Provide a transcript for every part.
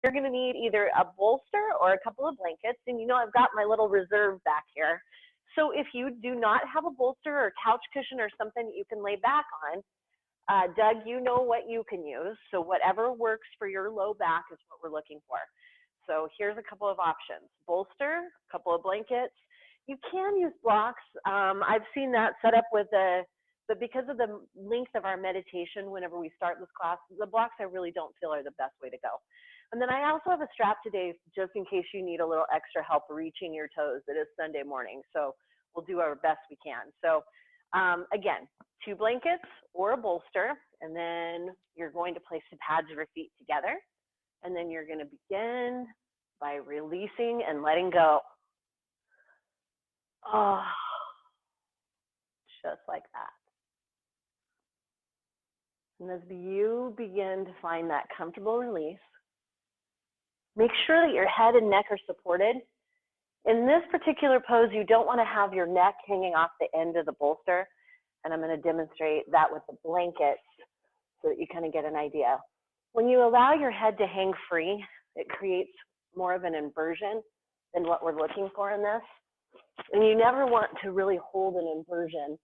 you're going to need either a bolster or a couple of blankets. And you know, I've got my little reserve back here. So if you do not have a bolster or couch cushion or something that you can lay back on, Doug, you know what you can use. So whatever works for your low back is what we're looking for. So here's a couple of options. Bolster, a couple of blankets. You can use blocks. I've seen that set up with but because of the length of our meditation, whenever we start this class, the blocks I really don't feel are the best way to go. And then I also have a strap today just in case you need a little extra help reaching your toes. It is Sunday morning, so we'll do our best we can. So again, 2 blankets or a bolster, and then you're going to place the pads of your feet together. And then you're going to begin by releasing and letting go. Oh, just like that. And as you begin to find that comfortable release, make sure that your head and neck are supported. In this particular pose, you don't want to have your neck hanging off the end of the bolster. And I'm going to demonstrate that with the blankets so that you kind of get an idea. When you allow your head to hang free, it creates more of an inversion than what we're looking for in this. And you never want to really hold an inversion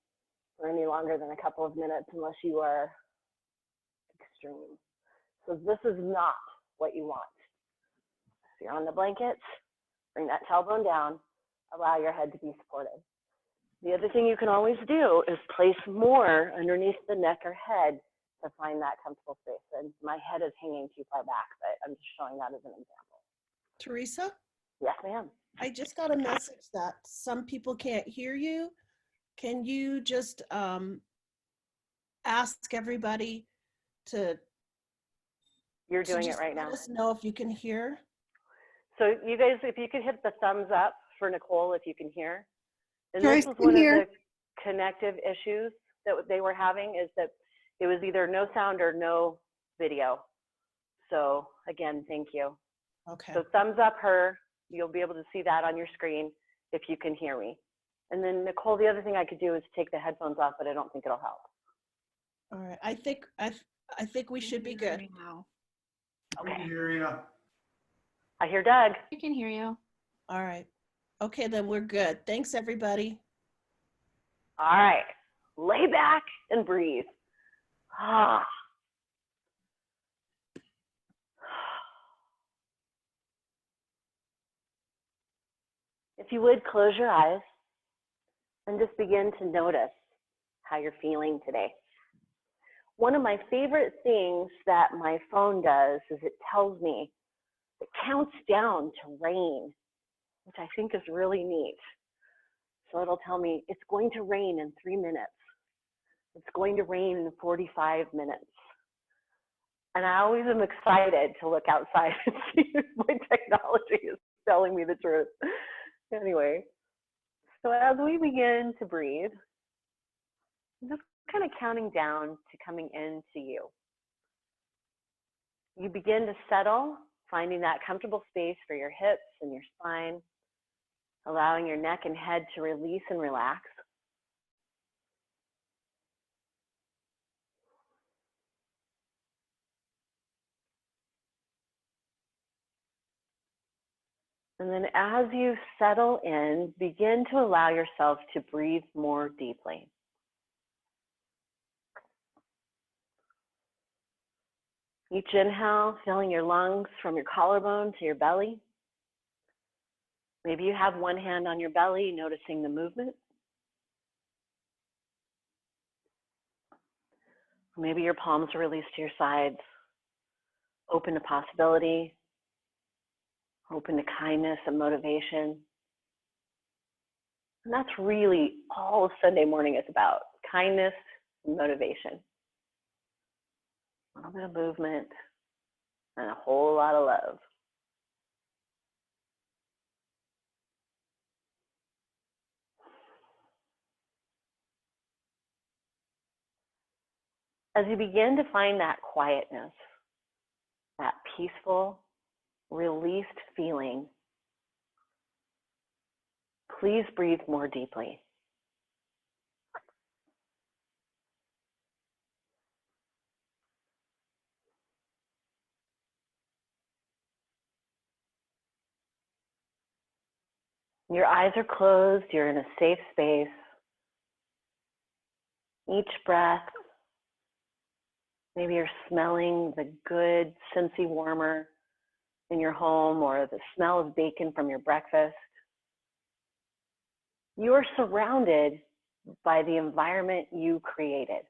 for any longer than a couple of minutes unless you are extreme. So this is not what you want. So you're on the blankets, bring that tailbone down, allow your head to be supported. The other thing you can always do is place more underneath the neck or head to find that comfortable space. And my head is hanging too far back, but I'm just showing that as an example. Teresa? Yes, ma'am. I just got a message that some people can't hear you. Can you just ask everybody to You're doing it right now. Let us know if you can hear. So you guys, if you could hit the thumbs up for Nicole, if you can hear. And Sure, this was one of the connective issues that they were having, is that it was either no sound or no video. So again, thank you. Okay. So thumbs up her. You'll be able to see that on your screen if you can hear me. And then Nicole, the other thing I could do is take the headphones off, but I don't think it'll help. All right. I think we should be good. Okay. I can hear you. I hear Doug. We can hear you. All right. Okay, then we're good. Thanks, everybody. All right. Lay back and breathe. Ah. If you would, close your eyes and just begin to notice how you're feeling today. One of my favorite things that my phone does is it tells me, it counts down to rain, which I think is really neat. So it'll tell me it's going to rain in 3 minutes. It's going to rain in 45 minutes. And I always am excited to look outside and see if my technology is telling me the truth. Anyway, so as we begin to breathe, just kind of counting down to coming into you. You begin to settle, finding that comfortable space for your hips and your spine, allowing your neck and head to release and relax. And then as you settle in, begin to allow yourself to breathe more deeply. Each inhale, filling your lungs from your collarbone to your belly. Maybe you have one hand on your belly, noticing the movement. Maybe your palms are released to your sides, open to possibility, open to kindness and motivation. And that's really all Sunday morning is about, kindness and motivation. A little bit of movement and a whole lot of love. As you begin to find that quietness, that peaceful, released feeling, please breathe more deeply. Your eyes are closed, you're in a safe space. Each breath, maybe you're smelling the good Scentsy warmer in your home or the smell of bacon from your breakfast. You are surrounded by the environment you created.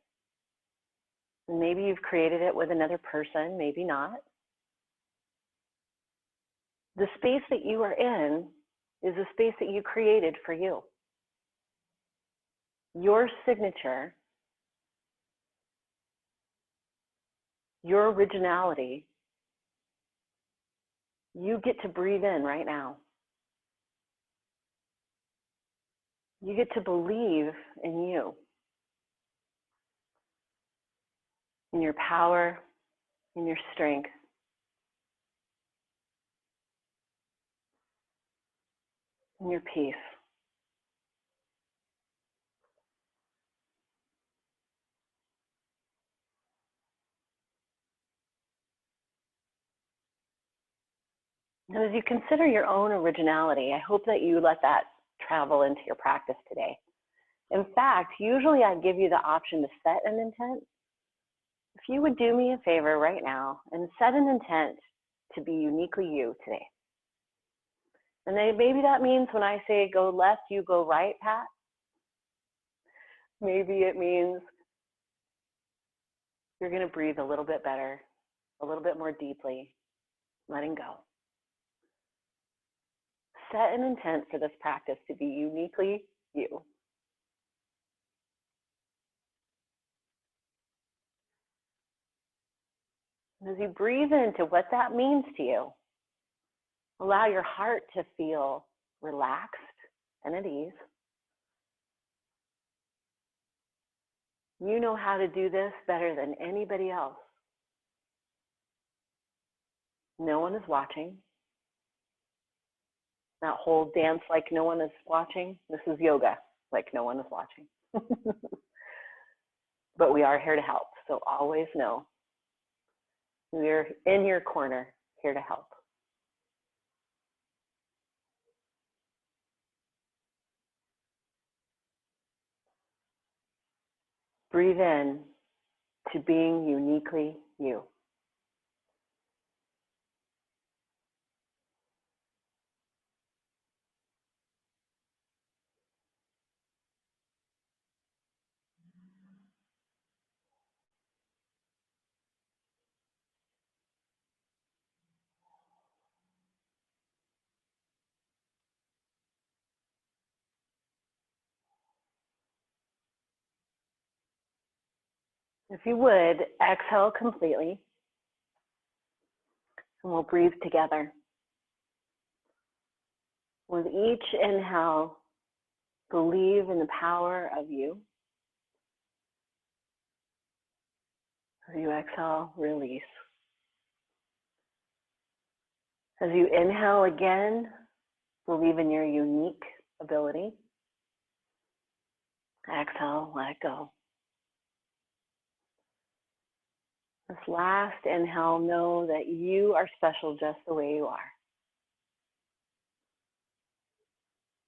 And maybe you've created it with another person, maybe not. The space that you are in is a space that you created for you. Your signature, your originality, you get to breathe in right now. You get to believe in you, in your power, in your strength, in your peace. And as you consider your own originality, I hope that you let that travel into your practice today. In fact, usually I give you the option to set an intent. If you would do me a favor right now and set an intent to be uniquely you today. And then maybe that means when I say go left, you go right, Pat. Maybe it means you're going to breathe a little bit better, a little bit more deeply, letting go. Set an intent for this practice to be uniquely you. And as you breathe into what that means to you, allow your heart to feel relaxed and at ease. You know how to do this better than anybody else. No one is watching. That whole dance like no one is watching, this is yoga, like no one is watching. But we are here to help, so always know we're in your corner, here to help. Breathe in to being uniquely you. If you would, exhale completely, and we'll breathe together. With each inhale, believe in the power of you. As you exhale, release. As you inhale again, believe in your unique ability. Exhale, let it go. This last inhale, know that you are special just the way you are.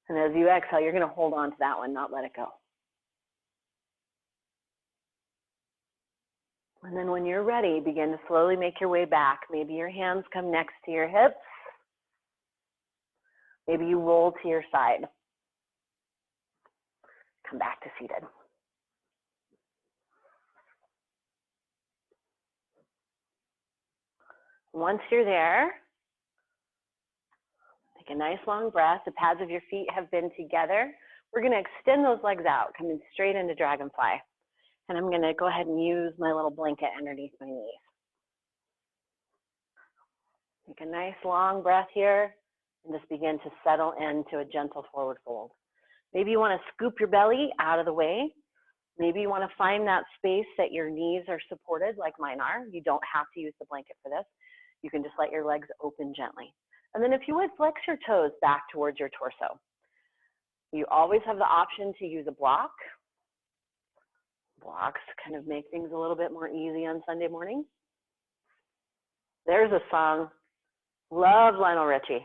And as you exhale, you're going to hold on to that one, not let it go. And then when you're ready, begin to slowly make your way back. Maybe your hands come next to your hips. Maybe you roll to your side. Come back to seated. Once you're there, take a nice long breath. The pads of your feet have been together. We're going to extend those legs out, coming straight into dragonfly. And I'm going to go ahead and use my little blanket underneath my knees. Take a nice long breath here and just begin to settle into a gentle forward fold. Maybe you want to scoop your belly out of the way. Maybe you want to find that space that your knees are supported like mine are. You don't have to use the blanket for this. You can just let your legs open gently. And then if you would, flex your toes back towards your torso. You always have the option to use a block. Blocks kind of make things a little bit more easy on Sunday morning. There's a song. Love Lionel Richie.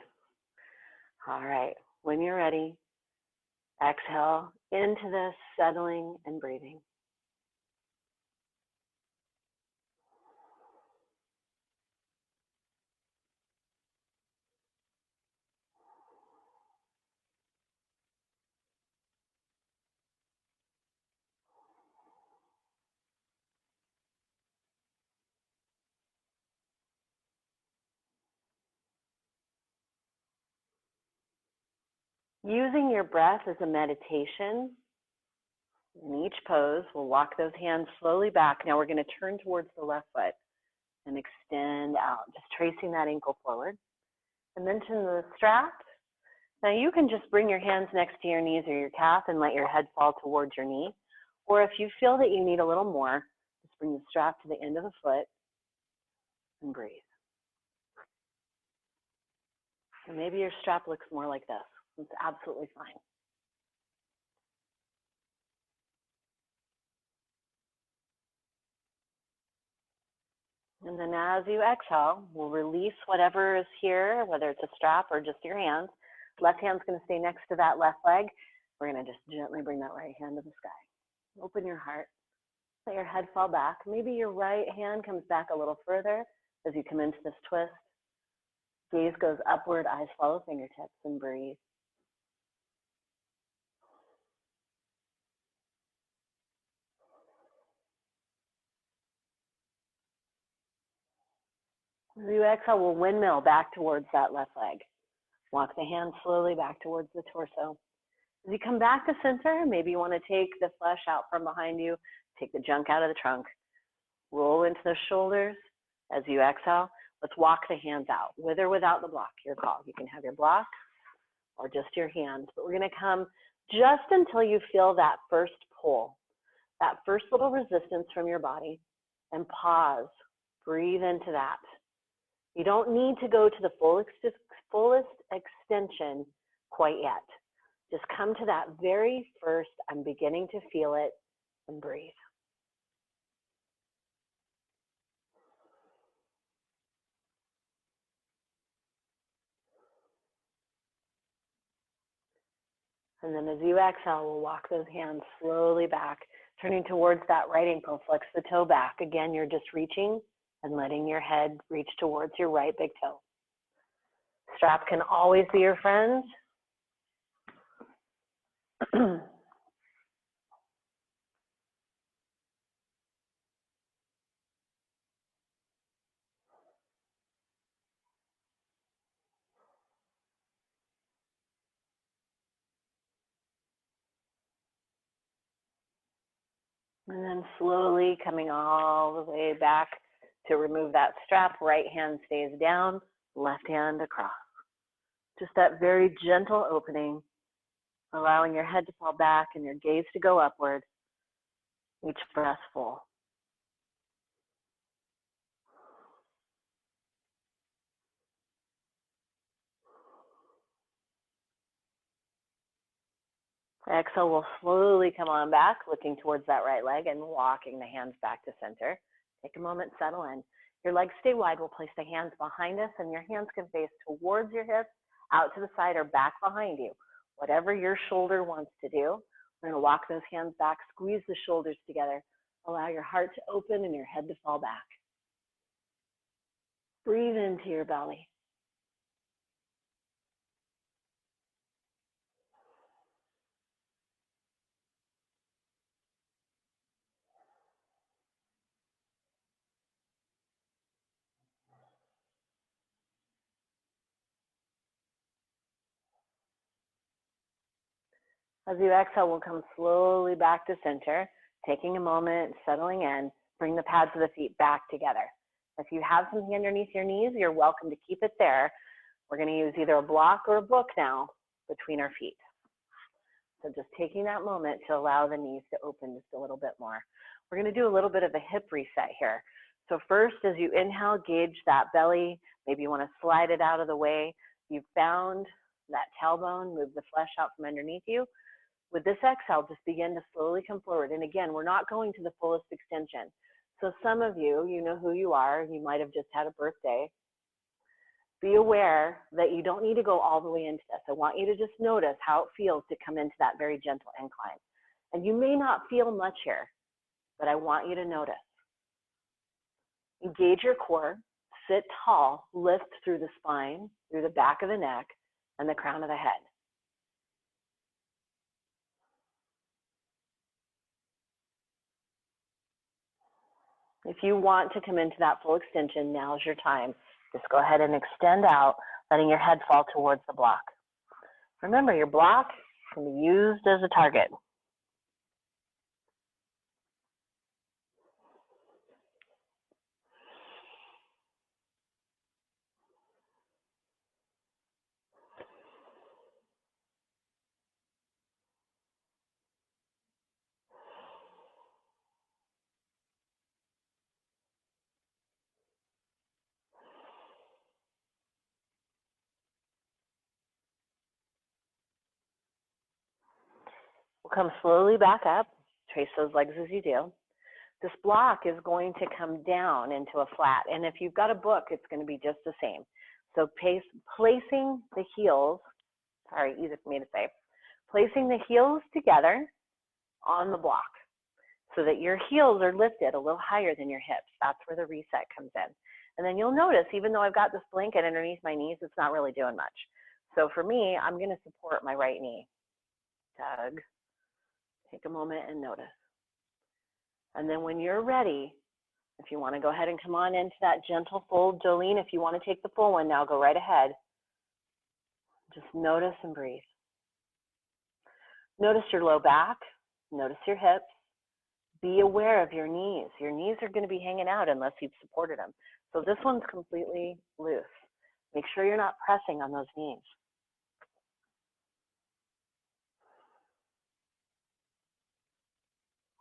All right. When you're ready, exhale into this, settling and breathing. Using your breath as a meditation, in each pose, we'll walk those hands slowly back. Now we're going to turn towards the left foot and extend out, just tracing that ankle forward. And then to the strap. Now you can just bring your hands next to your knees or your calf and let your head fall towards your knee. Or if you feel that you need a little more, just bring the strap to the end of the foot and breathe. And maybe your strap looks more like this. It's absolutely fine. And then as you exhale, we'll release whatever is here, whether it's a strap or just your hands. Left hand's going to stay next to that left leg. We're going to just gently bring that right hand to the sky. Open your heart. Let your head fall back. Maybe your right hand comes back a little further as you come into this twist. Gaze goes upward, eyes follow fingertips, and breathe. As you exhale, we'll windmill back towards that left leg. Walk the hands slowly back towards the torso. As you come back to center, maybe you want to take the flesh out from behind you, take the junk out of the trunk, roll into the shoulders. As you exhale, let's walk the hands out, with or without the block, your call. You can have your block or just your hands, but we're going to come just until you feel that first pull, that first little resistance from your body, and pause. Breathe into that. You don't need to go to the fullest extension quite yet. Just come to that very first, I'm beginning to feel it, and breathe. And then as you exhale, we'll walk those hands slowly back, turning towards that right ankle, flex the toe back. Again, you're just reaching and letting your head reach towards your right big toe. Strap can always be your friend. And then slowly coming all the way back to remove that strap. Right hand stays down, left hand across. Just that very gentle opening, allowing your head to fall back and your gaze to go upward. Each breath full. Exhale, we'll slowly come on back, looking towards that right leg and walking the hands back to center. Take a moment, settle in. Your legs stay wide. We'll place the hands behind us and your hands can face towards your hips, out to the side or back behind you. Whatever your shoulder wants to do. We're going to walk those hands back, squeeze the shoulders together. Allow your heart to open and your head to fall back. Breathe into your belly. As you exhale, we'll come slowly back to center, taking a moment, settling in, bring the pads of the feet back together. If you have something underneath your knees, you're welcome to keep it there. We're going to use either a block or a book now between our feet. So just taking that moment to allow the knees to open just a little bit more. We're going to do a little bit of a hip reset here. So first, as you inhale, gauge that belly. Maybe you want to slide it out of the way. You've found that tailbone, move the flesh out from underneath you. With this exhale, just begin to slowly come forward. And again, we're not going to the fullest extension. So some of you, you know who you are. You might have just had a birthday. Be aware that you don't need to go all the way into this. I want you to just notice how it feels to come into that very gentle incline. And you may not feel much here, but I want you to notice. Engage your core, sit tall, lift through the spine, through the back of the neck, and the crown of the head. If you want to come into that full extension, now's your time. Just go ahead and extend out, letting your head fall towards the block. Remember, your block can be used as a target. We'll come slowly back up. Trace those legs as you do. This block is going to come down into a flat. And if you've got a book, it's going to be just the same. So placing the heels, sorry, easy for me to say, placing the heels together on the block so that your heels are lifted a little higher than your hips. That's where the reset comes in. And then you'll notice, even though I've got this blanket underneath my knees, it's not really doing much. So for me, I'm going to support my right knee. Tug. Take a moment and notice. And then when you're ready, if you want to go ahead and come on into that gentle fold, Jolene, if you want to take the full one now, go right ahead. Just notice and breathe. Notice your low back. Notice your hips. Be aware of your knees. Your knees are going to be hanging out unless you've supported them. So this one's completely loose. Make sure you're not pressing on those knees.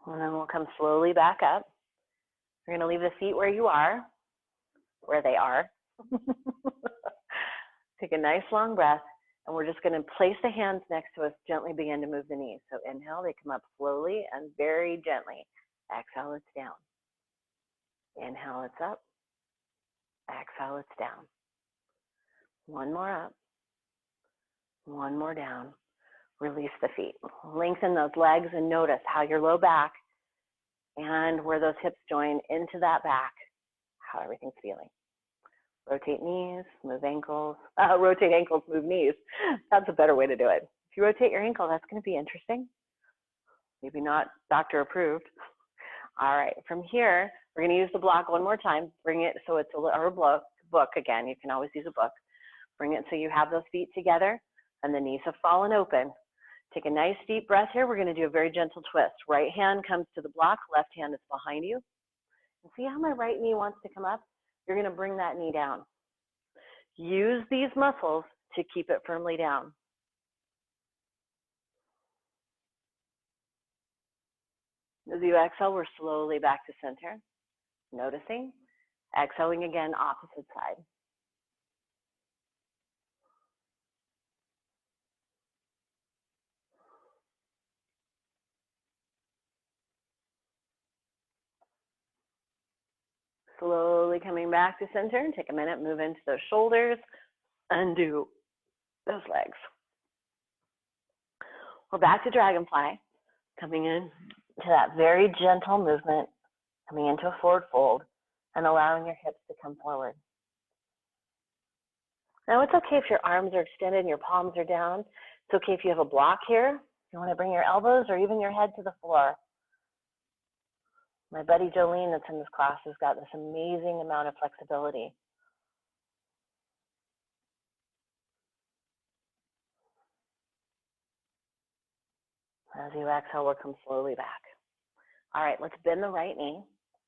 And then we'll come slowly back up. You're going to leave the feet where they are. Take a nice long breath, and we're just going to place the hands next to us, gently begin to move the knees. So inhale, they come up slowly and very gently. Exhale, it's down. Inhale, it's up. Exhale, it's down. One more up. One more down. Release the feet. Lengthen those legs and notice how your low back and where those hips join into that back, how everything's feeling. Rotate knees, move ankles. Rotate ankles, move knees. That's a better way to do it. If you rotate your ankle, that's going to be interesting. Maybe not doctor approved. All right, from here, we're going to use the block one more time. Bring it so it's a book again. You can always use a book. Bring it so you have those feet together and the knees have fallen open. Take a nice deep breath here. We're going to do a very gentle twist. Right hand comes to the block, left hand is behind you. And see how my right knee wants to come up? You're going to bring that knee down. Use these muscles to keep it firmly down. As you exhale, we're slowly back to center. Noticing. Exhaling again, opposite side. Slowly coming back to center. Take a minute, move into those shoulders, undo those legs. We're back to dragonfly, coming in to that very gentle movement, coming into a forward fold and allowing your hips to come forward. Now it's okay if your arms are extended and your palms are down. It's okay if you have a block here. You want to bring your elbows or even your head to the floor. My buddy Jolene that's in this class has got this amazing amount of flexibility. As you exhale, we'll come slowly back. All right, let's bend the right knee.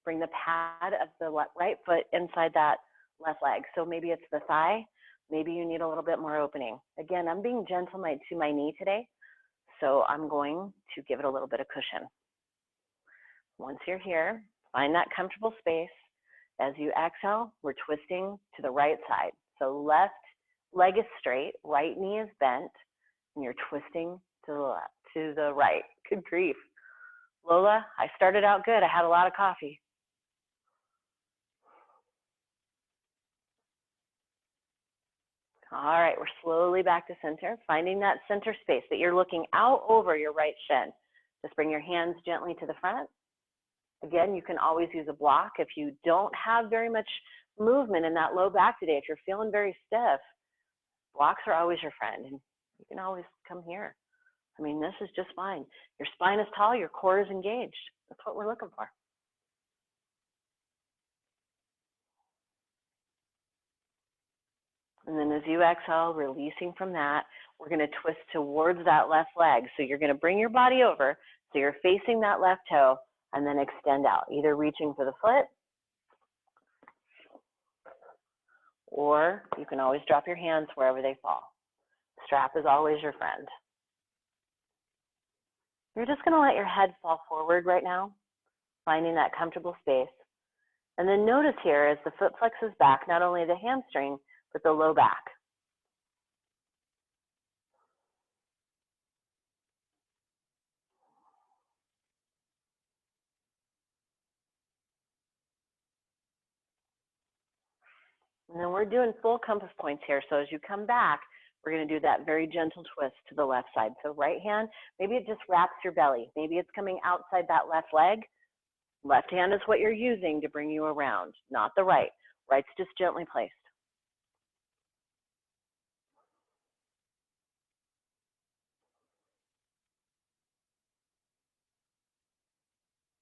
Bring the pad of the right foot inside that left leg. So maybe it's the thigh. Maybe you need a little bit more opening. Again, I'm being gentle to my knee today, so I'm going to give it a little bit of cushion. Once you're here, find that comfortable space. As you exhale, we're twisting to the right side. So left leg is straight, right knee is bent, and you're twisting to the left, to the right. Good grief. Lola, I started out good. I had a lot of coffee. All right, we're slowly back to center, finding that center space that you're looking out over your right shin. Just bring your hands gently to the front. Again, you can always use a block if you don't have very much movement in that low back today. If you're feeling very stiff, blocks are always your friend, and you can always come here. I mean, this is just fine. Your spine is tall, your core is engaged. That's what we're looking for. And then as you exhale, releasing from that, we're going to twist towards that left leg. So you're going to bring your body over, so you're facing that left toe, and then extend out, either reaching for the foot, or you can always drop your hands wherever they fall. Strap is always your friend. You're just going to let your head fall forward right now, finding that comfortable space. And then notice here as the foot flexes back, not only the hamstring, but the low back. And then we're doing full compass points here. So as you come back, we're going to do that very gentle twist to the left side. So right hand, maybe it just wraps your belly. Maybe it's coming outside that left leg. Left hand is what you're using to bring you around, not the right. Right's just gently placed.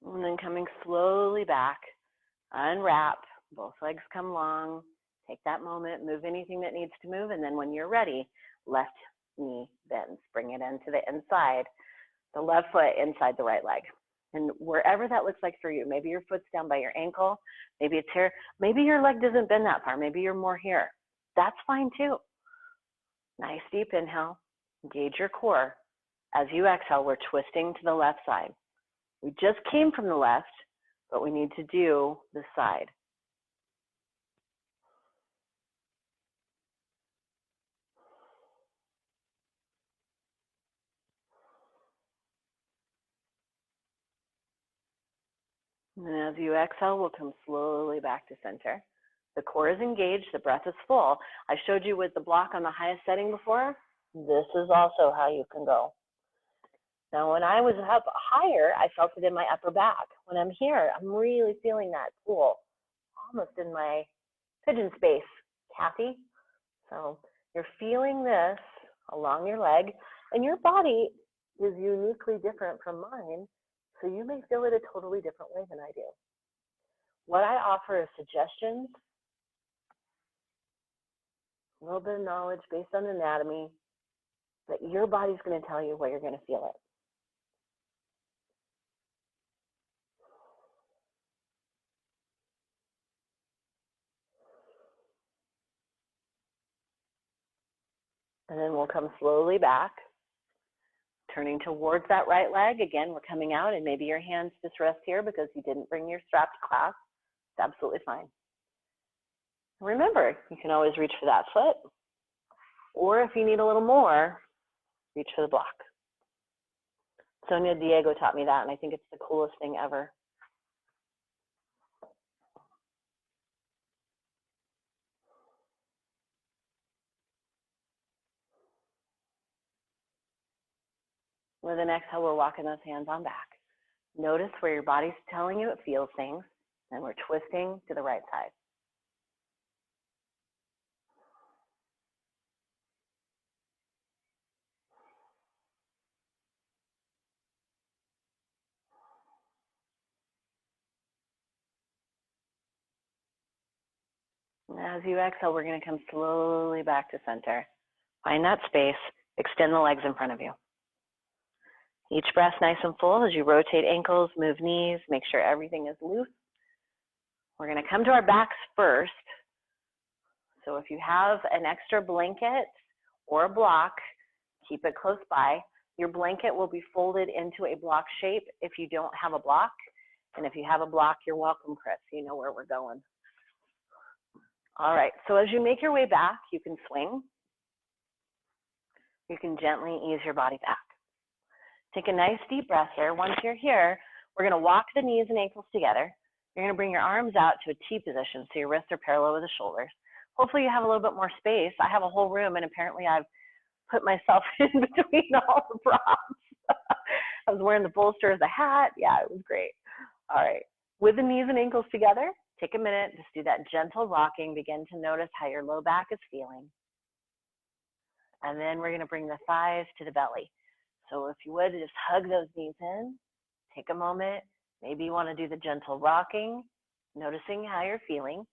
And then coming slowly back, unwrap, both legs come long, take that moment, move anything that needs to move, and then when you're ready, left knee bends. Bring it into the inside, the left foot inside the right leg. And wherever that looks like for you, maybe your foot's down by your ankle, maybe it's here, maybe your leg doesn't bend that far, maybe you're more here. That's fine too. Nice deep inhale, engage your core. As you exhale, we're twisting to the left side. We just came from the left, but we need to do this side. And then as you exhale, we'll come slowly back to center. The core is engaged, the breath is full. I showed you with the block on the highest setting before. This is also how you can go. Now, when I was up higher, I felt it in my upper back. When I'm here, I'm really feeling that pull, almost in my pigeon space, Kathy. So you're feeling this along your leg, and your body is uniquely different from mine, so you may feel it a totally different way than I do. What I offer is suggestions, a little bit of knowledge based on anatomy, but your body's going to tell you where you're going to feel it. And then we'll come slowly back, turning towards that right leg. Again, we're coming out, and maybe your hands just rest here because you didn't bring your strap to class. It's absolutely fine. Remember, you can always reach for that foot, or if you need a little more, reach for the block. Sonia Diego taught me that, and I think it's the coolest thing ever. With an exhale, we're walking those hands on back. Notice where your body's telling you it feels things, and we're twisting to the right side. And as you exhale, we're going to come slowly back to center. Find that space, extend the legs in front of you. Each breath nice and full as you rotate ankles, move knees, make sure everything is loose. We're going to come to our backs first. So if you have an extra blanket or a block, keep it close by. Your blanket will be folded into a block shape if you don't have a block. And if you have a block, you're welcome, Chris. You know where we're going. All right, so as you make your way back, you can swing. You can gently ease your body back. Take a nice deep breath here. Once you're here, we're going to walk the knees and ankles together. You're going to bring your arms out to a T position so your wrists are parallel with the shoulders. Hopefully you have a little bit more space. I have a whole room, and apparently I've put myself in between all the props. I was wearing the bolster as a hat. Yeah, it was great. All right. With the knees and ankles together, take a minute, just do that gentle rocking. Begin to notice how your low back is feeling. And then we're going to bring the thighs to the belly. So if you would, just hug those knees in. Take a moment. Maybe you want to do the gentle rocking, noticing how you're feeling.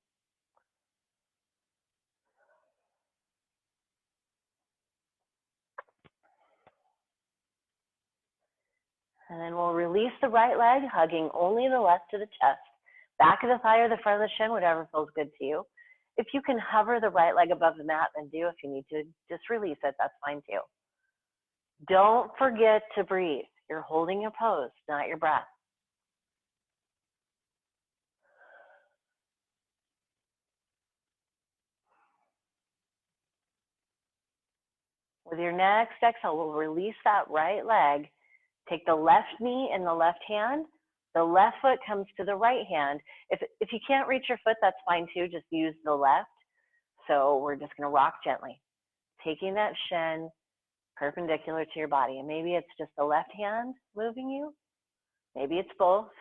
And then we'll release the right leg, hugging only the left to the chest. Back of the thigh or the front of the shin, whatever feels good to you. If you can hover the right leg above the mat, then do. If you need to just release it, that's fine too. Don't forget to breathe. You're holding your pose, not your breath. With your next exhale, we'll release that right leg. Take the left knee in the left hand. The left foot comes to the right hand. If you can't reach your foot, that's fine too. Just use the left. So we're just going to rock gently, taking that shin perpendicular to your body. And maybe it's just the left hand moving you. Maybe it's both.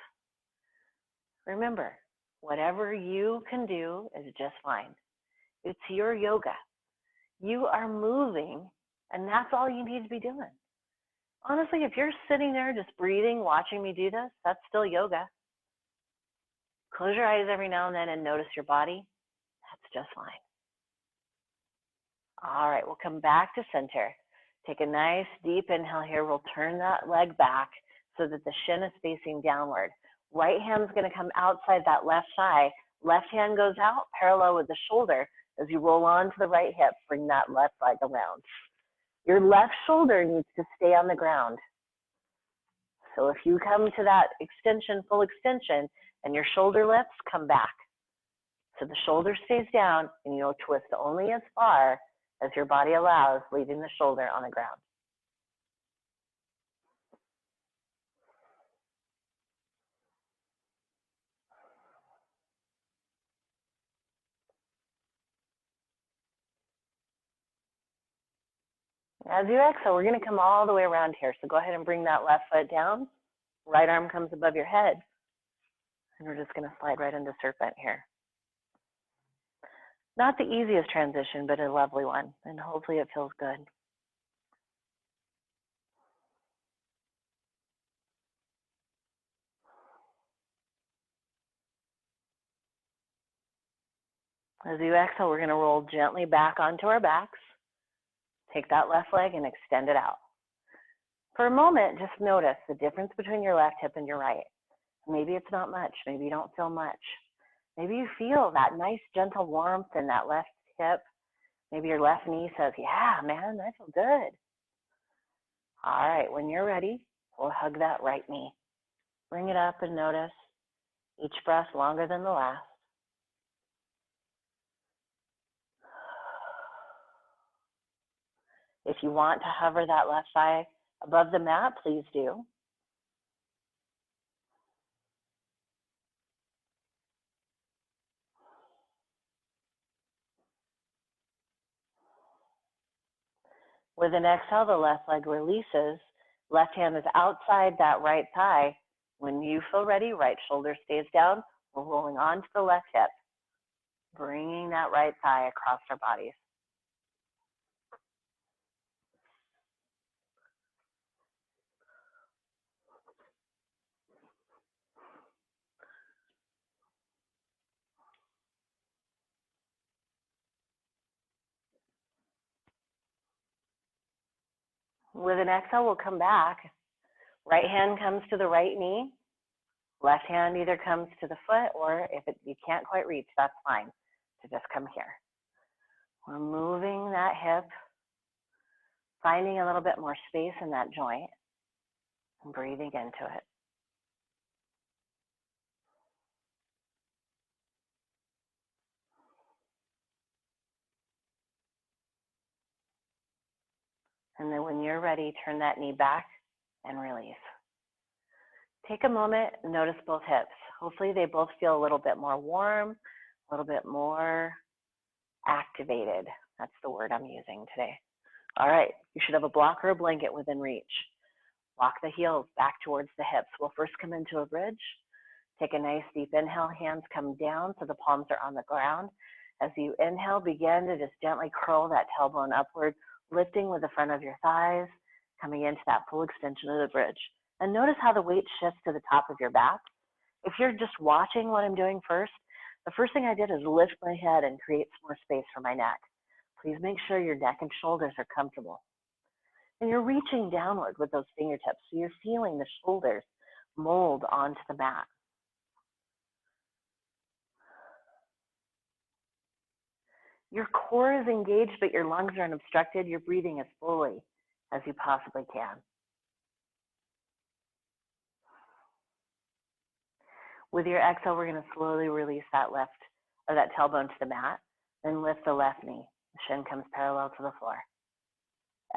Remember, whatever you can do is just fine. It's your yoga. You are moving, and that's all you need to be doing. Honestly, if you're sitting there just breathing, watching me do this, that's still yoga. Close your eyes every now and then and notice your body. That's just fine. All right, we'll come back to center. Take a nice deep inhale here. We'll turn that leg back so that the shin is facing downward. Right hand's going to come outside that left thigh. Left hand goes out parallel with the shoulder. As you roll onto the right hip, bring that left leg around. Your left shoulder needs to stay on the ground. So if you come to that extension, full extension, and your shoulder lifts, come back. So the shoulder stays down, and you'll twist only as far as your body allows, leaving the shoulder on the ground. As you exhale, we're going to come all the way around here. So go ahead and bring that left foot down. Right arm comes above your head. And we're just going to slide right into serpent here. Not the easiest transition, but a lovely one. And hopefully it feels good. As you exhale, we're going to roll gently back onto our backs. Take that left leg and extend it out. For a moment, just notice the difference between your left hip and your right. Maybe it's not much. Maybe you don't feel much. Maybe you feel that nice, gentle warmth in that left hip. Maybe your left knee says, yeah, man, I feel good. All right, when you're ready, we'll hug that right knee. Bring it up and notice each breath longer than the last. If you want to hover that left thigh above the mat, please do. With an exhale, the left leg releases. Left hand is outside that right thigh. When you feel ready, right shoulder stays down. We're rolling onto the left hip, bringing that right thigh across our bodies. With an exhale, we'll come back. Right hand comes to the right knee. Left hand either comes to the foot, or if you can't quite reach, that's fine. So just come here. We're moving that hip, finding a little bit more space in that joint, and breathing into it. And then when you're ready, turn that knee back and release. Take a moment and notice both hips. Hopefully they both feel a little bit more warm, a little bit more activated. That's the word I'm using today. All right, you should have a block or a blanket within reach. Walk the heels back towards the hips. We'll first come into a bridge. Take a nice deep inhale, hands come down so the palms are on the ground. As you inhale, begin to just gently curl that tailbone upward, lifting with the front of your thighs, coming into that full extension of the bridge. And notice how the weight shifts to the top of your back. If you're just watching what I'm doing first, the first thing I did is lift my head and create some more space for my neck. Please make sure your neck and shoulders are comfortable. And you're reaching downward with those fingertips, so you're feeling the shoulders mold onto the mat. Your core is engaged, but your lungs are unobstructed. You're breathing as fully as you possibly can. With your exhale, we're going to slowly release that left or that tailbone to the mat. Then lift the left knee. The shin comes parallel to the floor.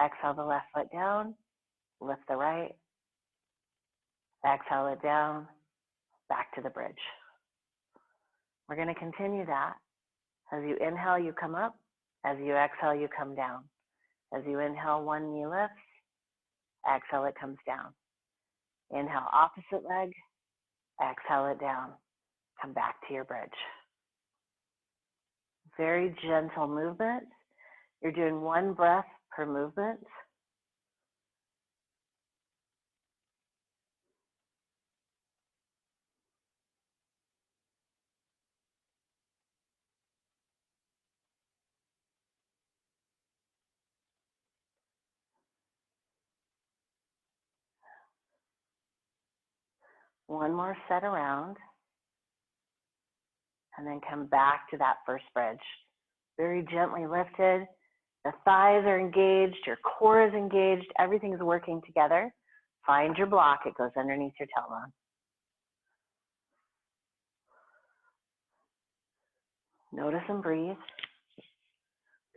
Exhale the left foot down. Lift the right. Exhale it down. Back to the bridge. We're going to continue that. As you inhale, you come up. As you exhale, you come down. As you inhale, one knee lifts. Exhale, it comes down. Inhale, opposite leg. Exhale it down. Come back to your bridge. Very gentle movement. You're doing one breath per movement. One more set around. And then come back to that first bridge. Very gently lifted. The thighs are engaged. Your core is engaged. Everything's working together. Find your block. It goes underneath your tailbone. Notice and breathe.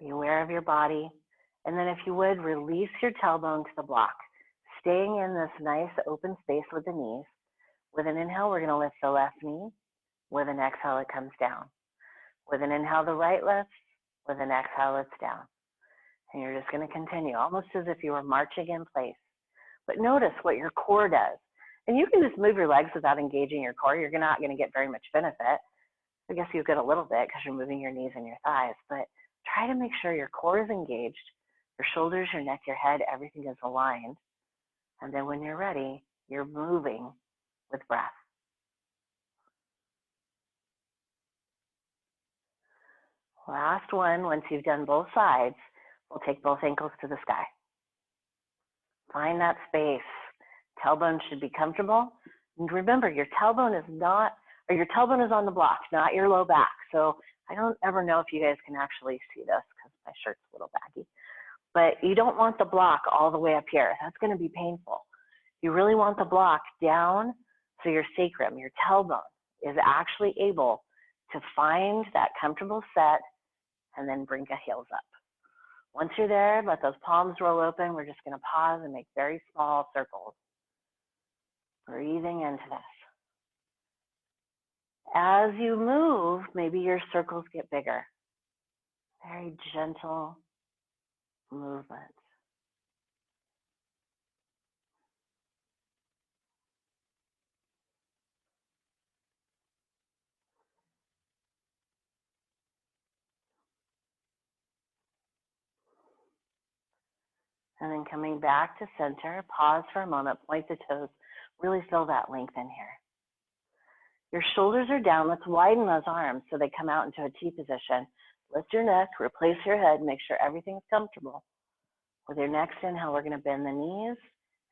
Be aware of your body. And then if you would, release your tailbone to the block, staying in this nice open space with the knees. With an inhale, we're going to lift the left knee. With an exhale, it comes down. With an inhale, the right lifts. With an exhale, it's down. And you're just going to continue, almost as if you were marching in place. But notice what your core does. And you can just move your legs without engaging your core. You're not going to get very much benefit. I guess you get a little bit because you're moving your knees and your thighs. But try to make sure your core is engaged. Your shoulders, your neck, your head, everything is aligned. And then when you're ready, you're moving with breath. Last one, once you've done both sides, we'll take both ankles to the sky. Find that space. Tailbone should be comfortable. And remember, your tailbone is on the block, not your low back. So I don't ever know if you guys can actually see this because my shirt's a little baggy. But you don't want the block all the way up here. That's going to be painful. You really want the block down so your sacrum, your tailbone, is actually able to find that comfortable set and then bring the heels up. Once you're there, let those palms roll open. We're just going to pause and make very small circles. Breathing into this. As you move, maybe your circles get bigger. Very gentle movement. And then coming back to center, pause for a moment, point the toes, really feel that length in here. Your shoulders are down. Let's widen those arms so they come out into a T position. Lift your neck, replace your head, make sure everything's comfortable. With your next inhale, we're going to bend the knees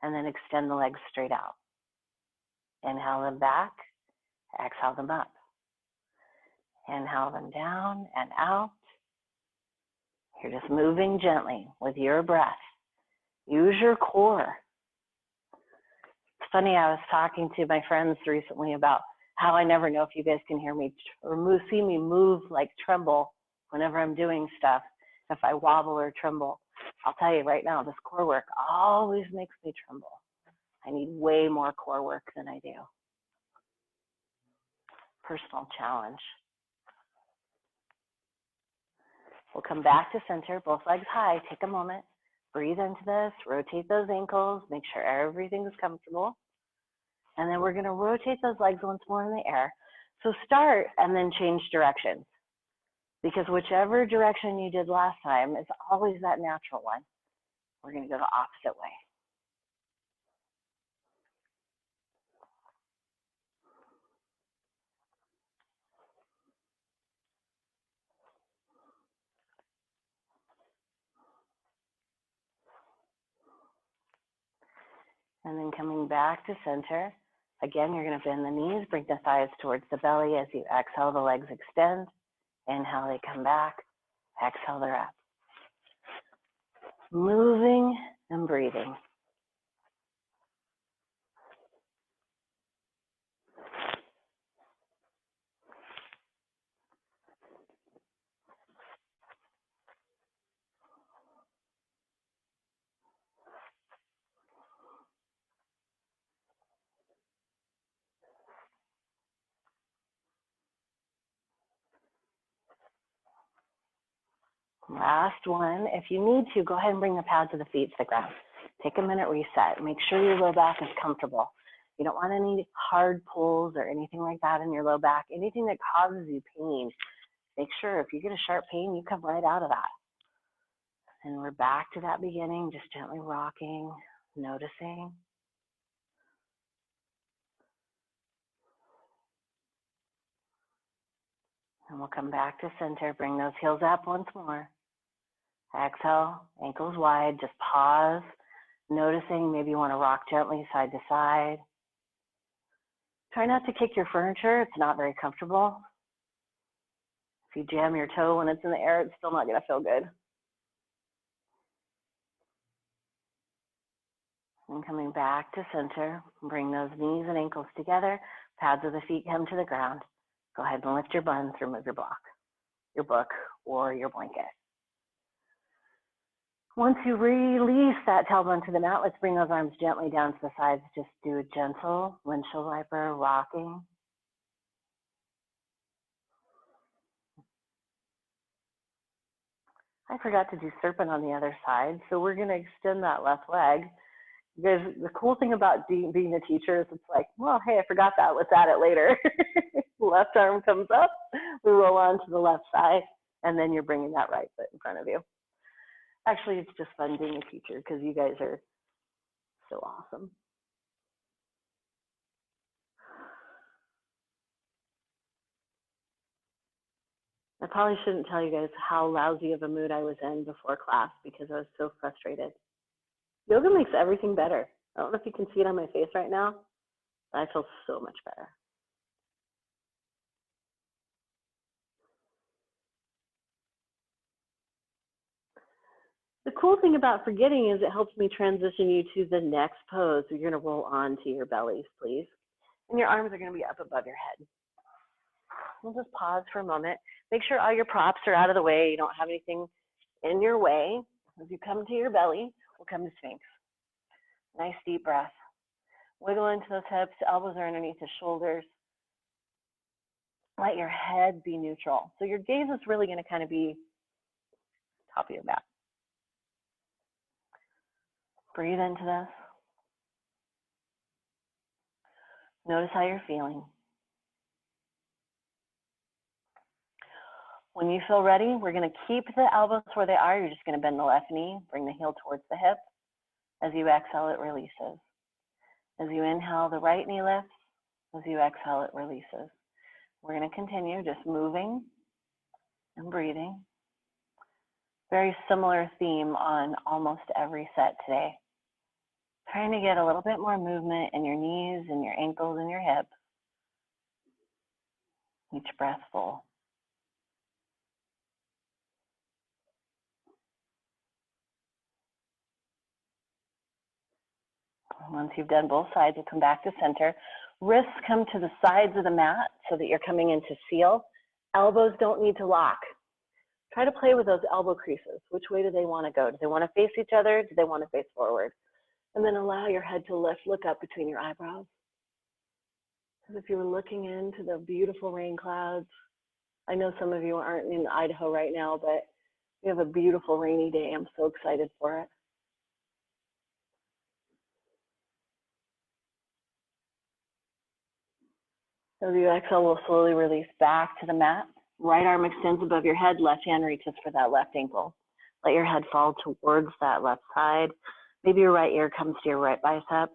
and then extend the legs straight out. Inhale them back, exhale them up. Inhale them down and out. You're just moving gently with your breath. Use your core. It's funny, I was talking to my friends recently about how I never know if you guys can hear me or see me move, like tremble whenever I'm doing stuff, if I wobble or tremble. I'll tell you right now, this core work always makes me tremble. I need way more core work than I do. Personal challenge. We'll come back to center, both legs high. Take a moment, breathe into this, rotate those ankles, make sure everything's comfortable. And then we're gonna rotate those legs once more in the air. So start and then change directions, because whichever direction you did last time is always that natural one. We're gonna go the opposite way. And then coming back to center. Again, you're gonna bend the knees, bring the thighs towards the belly. As you exhale, the legs extend. Inhale, they come back. Exhale, they're up. Moving and breathing. Last one. If you need to, go ahead and bring the pads of the feet to the ground. Take a minute, reset. Make sure your low back is comfortable. You don't want any hard pulls or anything like that in your low back. Anything that causes you pain, make sure if you get a sharp pain, you come right out of that. And we're back to that beginning, just gently rocking, noticing. And we'll come back to center. Bring those heels up once more. Exhale, ankles wide, just pause, noticing. Maybe you want to rock gently side to side. Try not to kick your furniture, it's not very comfortable. If you jam your toe when it's in the air, it's still not gonna feel good. And coming back to center, bring those knees and ankles together, pads of the feet come to the ground. Go ahead and lift your buns, remove your block, your book, or your blanket. Once you release that tailbone to the mat, let's bring those arms gently down to the sides. Just do a gentle windshield wiper rocking. I forgot to do serpent on the other side, so we're going to extend that left leg. You guys, the cool thing about being a teacher is it's like, well, hey, I forgot that. Let's add it later. Left arm comes up, we roll on to the left side, and then you're bringing that right foot in front of you. Actually, it's just fun being a teacher because you guys are so awesome. I probably shouldn't tell you guys how lousy of a mood I was in before class because I was so frustrated. Yoga makes everything better. I don't know if you can see it on my face right now, but I feel so much better. The cool thing about forgetting is it helps me transition you to the next pose. So you're going to roll onto your bellies, please. And your arms are going to be up above your head. We'll just pause for a moment. Make sure all your props are out of the way. You don't have anything in your way. As you come to your belly, we'll come to Sphinx. Nice deep breath. Wiggle into those hips. Elbows are underneath the shoulders. Let your head be neutral. So your gaze is really going to kind of be top of your back. Breathe into this. Notice how you're feeling. When you feel ready, we're going to keep the elbows where they are. You're just going to bend the left knee, bring the heel towards the hip. As you exhale, it releases. As you inhale, the right knee lifts. As you exhale, it releases. We're going to continue just moving and breathing. Very similar theme on almost every set today. Trying to get a little bit more movement in your knees and your ankles and your hips. Each breath full. Once you've done both sides, we'll come back to center. Wrists come to the sides of the mat so that you're coming into seal. Elbows don't need to lock. Try to play with those elbow creases. Which way do they want to go? Do they want to face each other? Do they want to face forward? And then allow your head to lift, look up between your eyebrows. As if you were looking into the beautiful rain clouds. I know some of you aren't in Idaho right now, but We have a beautiful rainy day. I'm so excited for it. So as you exhale, we'll slowly release back to the mat. Right arm extends above your head, left hand reaches for that left ankle. Let your head fall towards that left side. Maybe your right ear comes to your right bicep.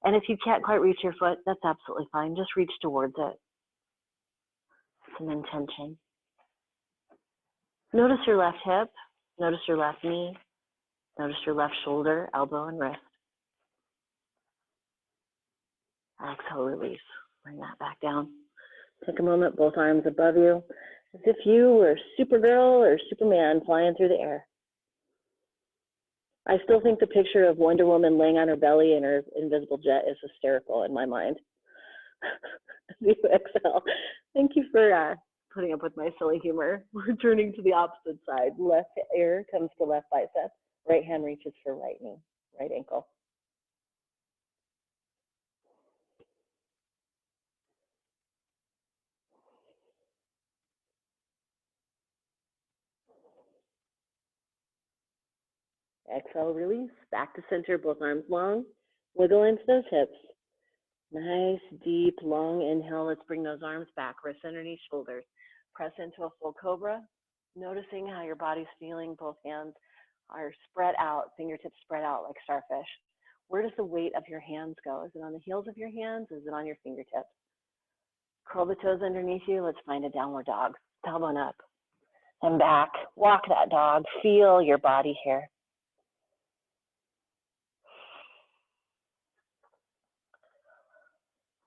And if you can't quite reach your foot, that's absolutely fine. Just reach towards it. It's an intention. Notice your left hip. Notice your left knee. Notice your left shoulder, elbow, and wrist. Exhale, release. Bring that back down. Take a moment, both arms above you, as if you were Supergirl or Superman flying through the air. I still think the picture of Wonder Woman laying on her belly in her invisible jet is hysterical in my mind. As you exhale, thank you for putting up with my silly humor. We're turning to the opposite side. Left ear comes to left bicep. Right hand reaches for right knee, right ankle. Exhale, release. Back to center, both arms long. Wiggle into those hips. Nice, deep, long inhale. Let's bring those arms back. Wrists underneath shoulders. Press into a full cobra. Noticing how your body's feeling. Both hands are spread out, fingertips spread out like starfish. Where does the weight of your hands go? Is it on the heels of your hands? Is it on your fingertips? Curl the toes underneath you. Let's find a downward dog. Tailbone up and back. Walk that dog. Feel your body here.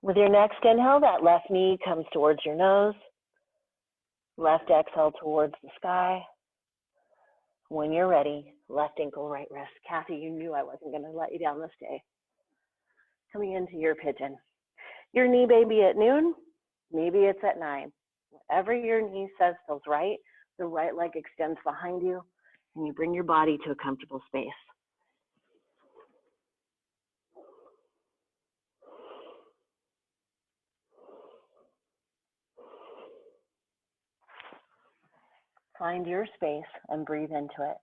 With your next inhale, that left knee comes towards your nose. Left exhale towards the sky. When you're ready, left ankle, right wrist. Kathy, you knew I wasn't going to let you down this day. Coming into your pigeon. Your knee may be at noon, maybe it's at 9. Whatever your knee says feels right, the right leg extends behind you, and you bring your body to a comfortable space. Find your space and breathe into it.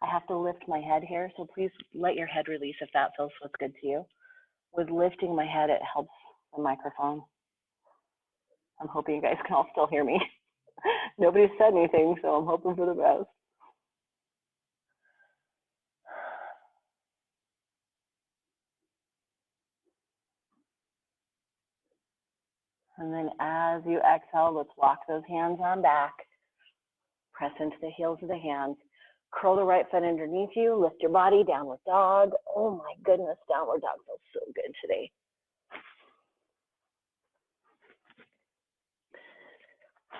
I have to lift my head here, so please let your head release if that feels what's good to you. With lifting my head, it helps the microphone. I'm hoping you guys can all still hear me. Nobody said anything, so I'm hoping for the best. And then as you exhale, let's walk those hands on back. Press into the heels of the hands. Curl the right foot underneath you. Lift your body, downward dog. Oh my goodness, downward dog feels so good today.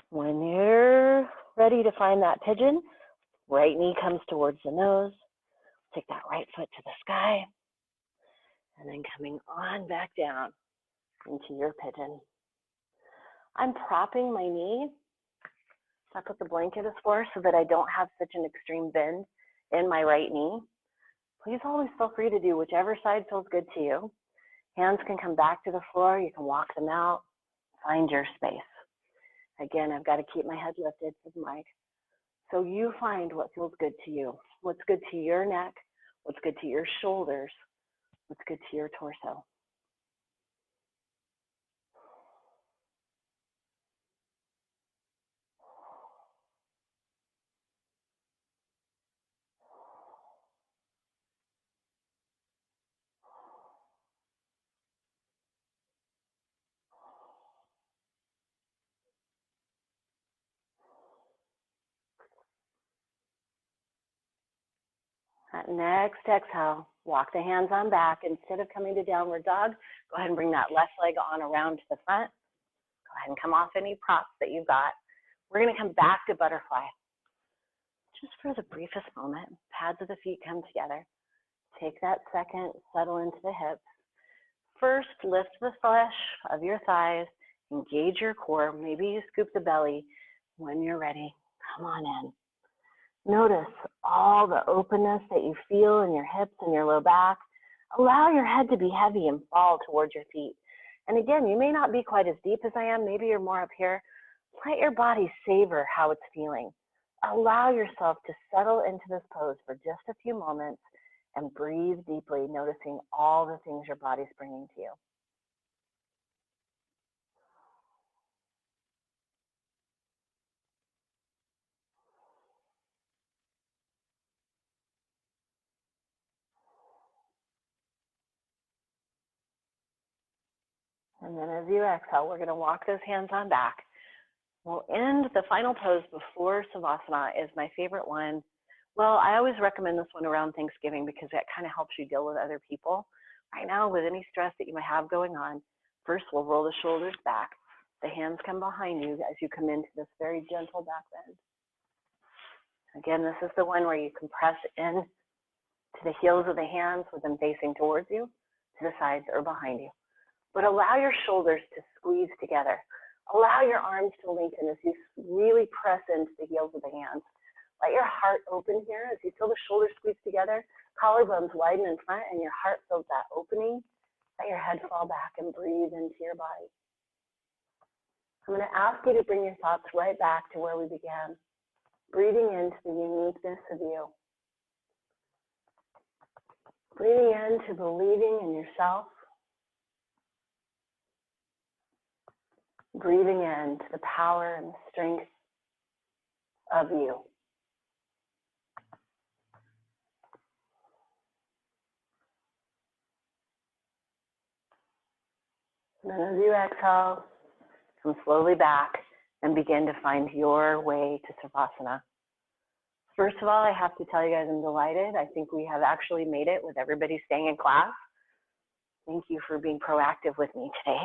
When you're ready to find that pigeon, right knee comes towards the nose. Take that right foot to the sky. And then coming on back down into your pigeon. I'm propping my knee. That's what the blanket is for, so that I don't have such an extreme bend in my right knee. Please always feel free to do whichever side feels good to you. Hands can come back to the floor. You can walk them out. Find your space. Again, I've got to keep my head lifted for the mic. So you find what feels good to you. What's good to your neck, what's good to your shoulders, what's good to your torso. That next exhale, walk the hands on back. Instead of coming to downward dog, go ahead and bring that left leg on around to the front. Go ahead and come off any props that you've got. We're going to come back to butterfly. Just for the briefest moment, pads of the feet come together. Take that second, settle into the hips. First, lift the flesh of your thighs, engage your core. Maybe you scoop the belly. When you're ready, come on in. Notice all the openness that you feel in your hips and your low back. Allow your head to be heavy and fall towards your feet. And again, you may not be quite as deep as I am. Maybe you're more up here. Let your body savor how it's feeling. Allow yourself to settle into this pose for just a few moments and breathe deeply, noticing all the things your body's bringing to you. And then as you exhale, we're going to walk those hands on back. We'll end the final pose before Savasana is my favorite one. Well, I always recommend this one around Thanksgiving because that kind of helps you deal with other people. Right now, with any stress that you might have going on, first we'll roll the shoulders back. The hands come behind you as you come into this very gentle back bend. Again, this is the one where you compress in to the heels of the hands with them facing towards you, to the sides or behind you. But allow your shoulders to squeeze together. Allow your arms to lengthen as you really press into the heels of the hands. Let your heart open here as you feel the shoulders squeeze together, collarbones widen in front, and your heart fills that opening. Let your head fall back and breathe into your body. I'm going to ask you to bring your thoughts right back to where we began, breathing into the uniqueness of you. Breathing into believing in yourself. Breathing into the power and the strength of you. And then as you exhale, come slowly back and begin to find your way to Savasana. First of all, I have to tell you guys I'm delighted. I think we have actually made it with everybody staying in class. Thank you for being proactive with me today.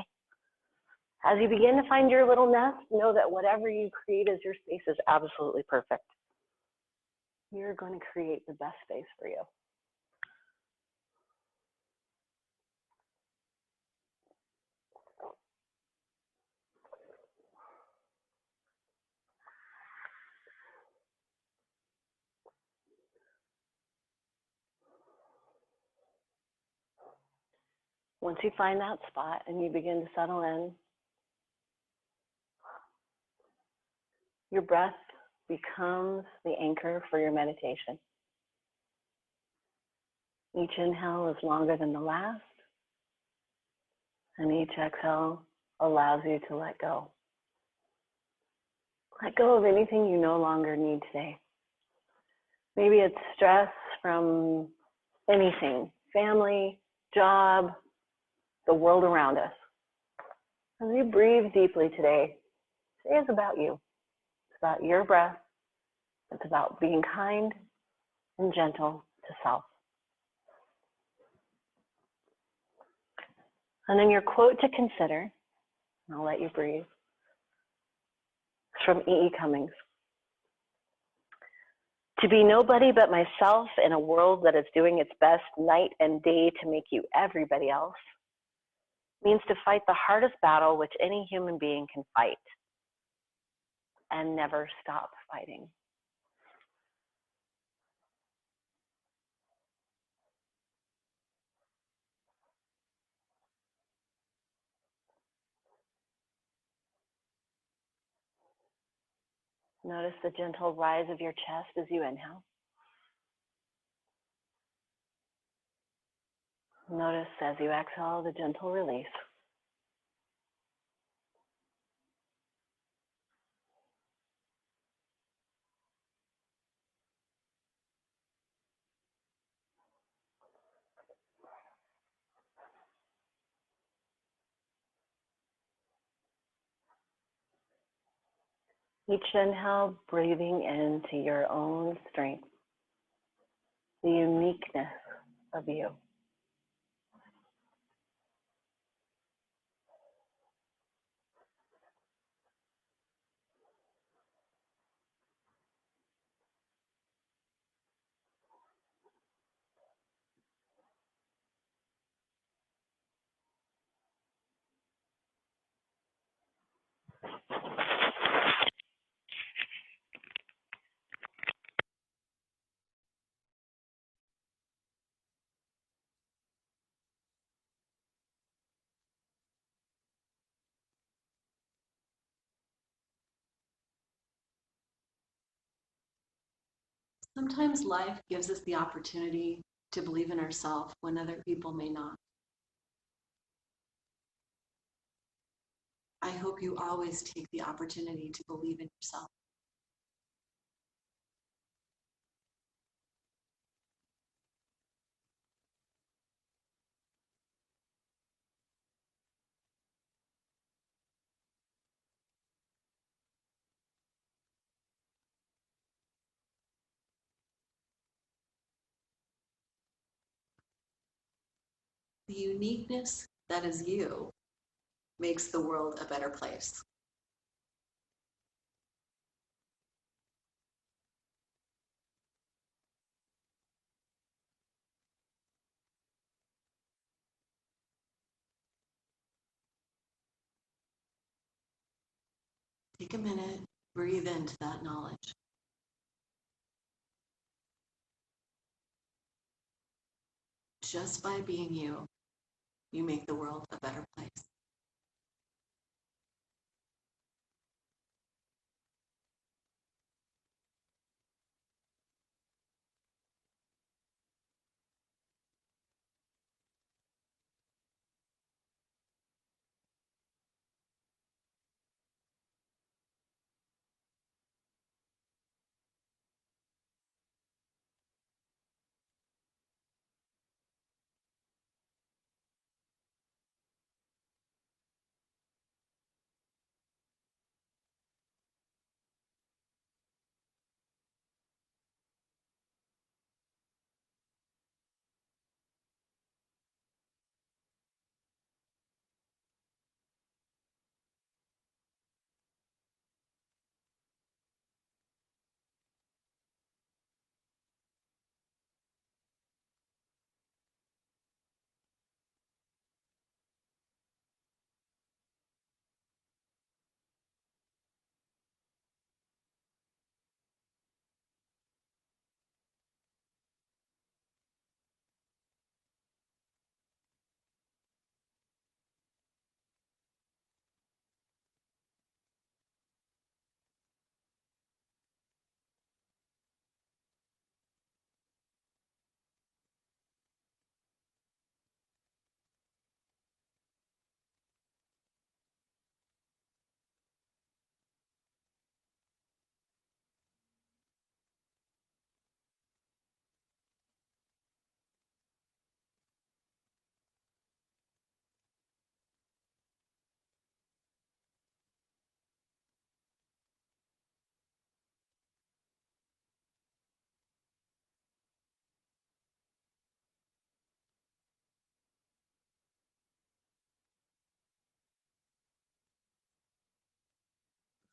As you begin to find your little nest, know that whatever you create as your space is absolutely perfect. You're going to create the best space for you. Once you find that spot and you begin to settle in, your breath becomes the anchor for your meditation. Each inhale is longer than the last, and each exhale allows you to let go. Let go of anything you no longer need today. Maybe it's stress from anything, family, job, the world around us. As you breathe deeply today, today is about you. It's about your breath. It's about being kind and gentle to self. And then your quote to consider, and I'll let you breathe, is from E. E. Cummings. To be nobody but myself in a world that is doing its best night and day to make you everybody else means to fight the hardest battle which any human being can fight and never stop fighting. Notice the gentle rise of your chest as you inhale. Notice as you exhale the gentle release. Each inhale, breathing into your own strength, the uniqueness of you. Sometimes life gives us the opportunity to believe in ourselves when other people may not. I hope you always take the opportunity to believe in yourself. The uniqueness that is you makes the world a better place. Take a minute, breathe into that knowledge. Just by being you, you make the world a better place.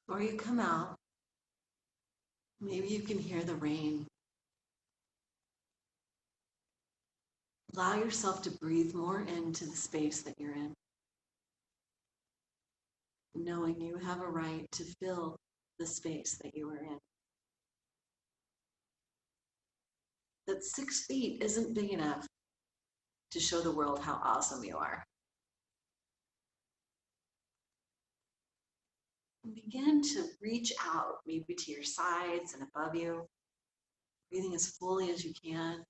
Before you come out, maybe you can hear the rain. Allow yourself to breathe more into the space that you're in, knowing you have a right to fill the space that you are in. That 6 feet isn't big enough to show the world how awesome you are. And begin to reach out, maybe to your sides and above you, breathing as fully as you can.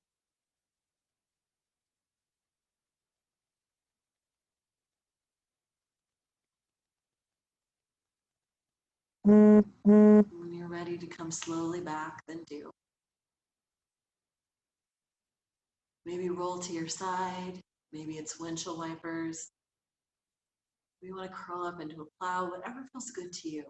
When you're ready to come slowly back, then do. Maybe roll to your side. Maybe it's windshield wipers. Maybe you want to curl up into a plow, whatever feels good to you.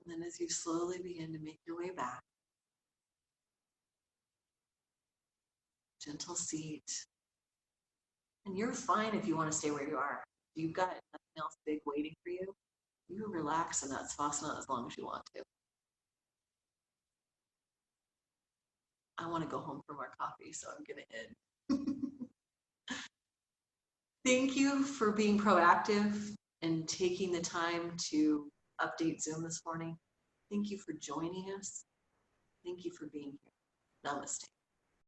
And then as you slowly begin to make your way back, gentle seat. And you're fine if you want to stay where you are. You've got nothing else big waiting for you. You relax in that savasana as long as you want to. I want to go home for more coffee, so I'm going to end. Thank you for being proactive and taking the time to update Zoom this morning. Thank you for joining us. Thank you for being here. Namaste.